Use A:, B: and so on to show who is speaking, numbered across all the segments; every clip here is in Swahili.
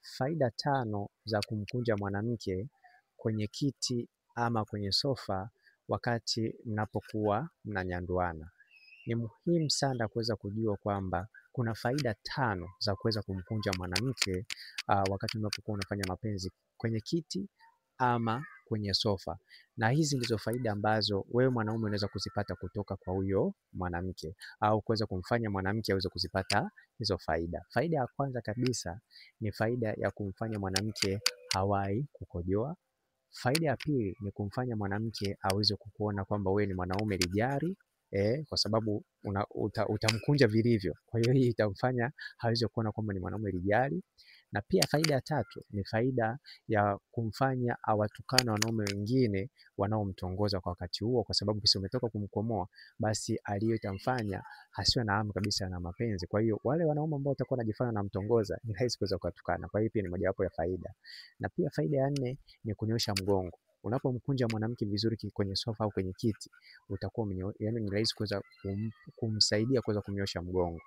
A: faida 5 za kumkunja mwanamke kwenye kiti ama kwenye sofa wakati mnapokuwa mnanyanduana. Ni muhimu sana kuweza kujua kwamba kuna faida 5 za kuweza kumkunja mwanamke wakati unapokuwa unafanya mapenzi kwenye kiti ama kwenye sofa. Na hizi ndizo faida ambazo wewe mwanaume unaweza kuzipata kutoka kwa huyo mwanamke, au kuweza kumfanya mwanamke aweze kuzipata hizo faida. Faida ya kwanza kabisa ni faida ya kumfanya mwanamke hawahi kukojoa. Faida ya pili ni kumfanya mwanamke aweze kukuona kwamba wewe ni mwanaume rijali, kwa sababu utamkunja vilivyo. Kwa hiyo hii itamfanya aweze kuona kwamba ni mwanaume rijali. Na pia faida ya tatu ni faida ya kumfanya awatukane wanaume wengine wanaomtongoza kwa wakati huo, kwa sababu kisi umetoka kumkomoa, basi itamfanya asiwe na hamu kabisa na mapenzi. Kwa hiyo wale wanaume ambao watakuwa wanajifanya wanamtongoza ni rahisi kuweza kuwatukana. Kwa hiyo pia ni mojawapo ya faida. Na pia faida ya 4 ni kunyosha mgongo. Unapomkunja mwanamke vizuri kwenye sofa au kwenye kiti, utakuwa yani ni rahisi kuweza kumsaidia kuweza kunyosha mgongo.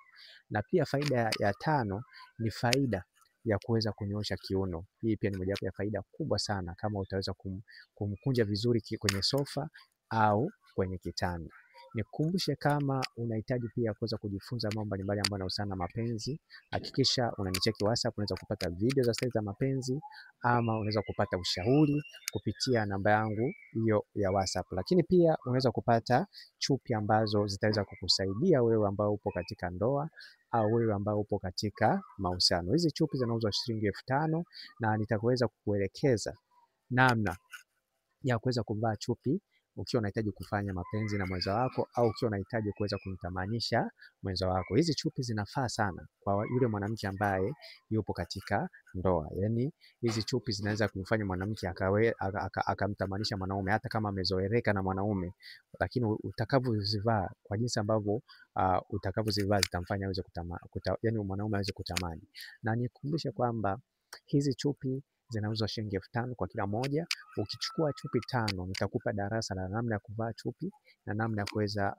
A: Na pia faida ya 5 ni faida ya kuweza kunyoosha kiuno. Hii pia ni mojawapo ya faida kubwa sana kama utaweza kumkunja vizuri kwenye sofa au kwenye kitanda. Nikukumbushe, kama unahitaji pia kuweza kujifunza mambo mbalimbali ambayo yanahusiana na mapenzi, hakikisha unanicheki WhatsApp. Unaweza kupata video za siri za mapenzi, ama unaweza kupata ushauri kupitia namba yangu hiyo ya WhatsApp. Lakini pia unaweza kupata chupi ambazo zitaweza kukusaidia wewe ambao upo katika ndoa au wewe ambao upo katika mahusiano. Hizi chupi zinauzwa shilingi 5,000 na nitaweza kukuelekeza namna ya kuweza kuvaa chupi ukiwa unahitaji kufanya mapenzi na mwenza wako, au ukiwa unahitaji kuweza kumtamanisha mwenza wako. Hizi chupi zinafaa sana kwa yule mwanamke ambaye yupo katika ndoa. Yaani hizi chupi zinaweza kumfanya mwanamke akamtamanisha mwanaume hata kama amezoeleka na mwanaume, lakini utakavyozivaa, kwa jinsi ambavyo utakavyozivaa zitamfanya aweze yani mwanaume aweze kutamani. Na nikukumbushe kwamba hizi chupi zinauzwa shilingi 5,000 kwa kila moja. Ukichukua chupi 5, nitakupa darasa la namna ya kuvaa chupi na namna ya kuweza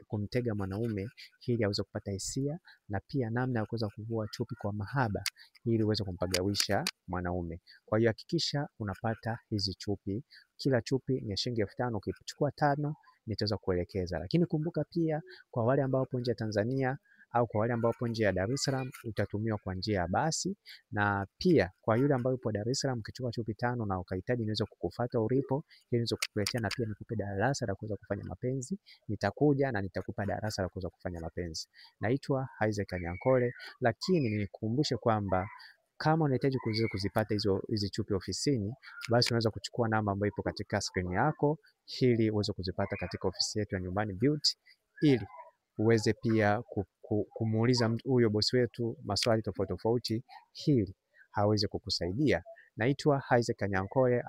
A: kumtega mwanaume ili aweze kupata hisia, na pia namna ya kuweza kuvua chupi kwa mahaba ili uweze kumpagawisha mwanaume. Kwa hiyo hakikisha unapata hizi chupi. Kila chupi ni shilingi 5,000. Ukichukua 5 nitaweza kuelekeza. Lakini kumbuka pia, kwa wale ambao wapo nje ya Tanzania au kwa wale ambao wapo nje ya Dar es Salaam, utatumiwa kwa njia ya basi. Na pia kwa yule ambaye yupo Dar es Salaam, ukichukua chupi 5 na ukahitaji niweze kukufuata ulipo ili niweze kukuletea na pia nikupe darasa la kuweza kufanya mapenzi, nitakuja na nitakupa darasa la kuweza kufanya mapenzi. Naitwa Isaac Anyankole. Lakini nikukumbushe kwamba kama unahitaji kuzipata hizi chupi ofisini, basi unaweza kuchukua namba ambayo ipo katika screen yako ili uweze kuzipata katika ofisi yetu ya Nyumbani Beauty, ili uweze pia kumuuliza huyo bosi wetu maswali tofauti tofauti ili aweze kukusaidia. Naitwa Isaac Anyankole.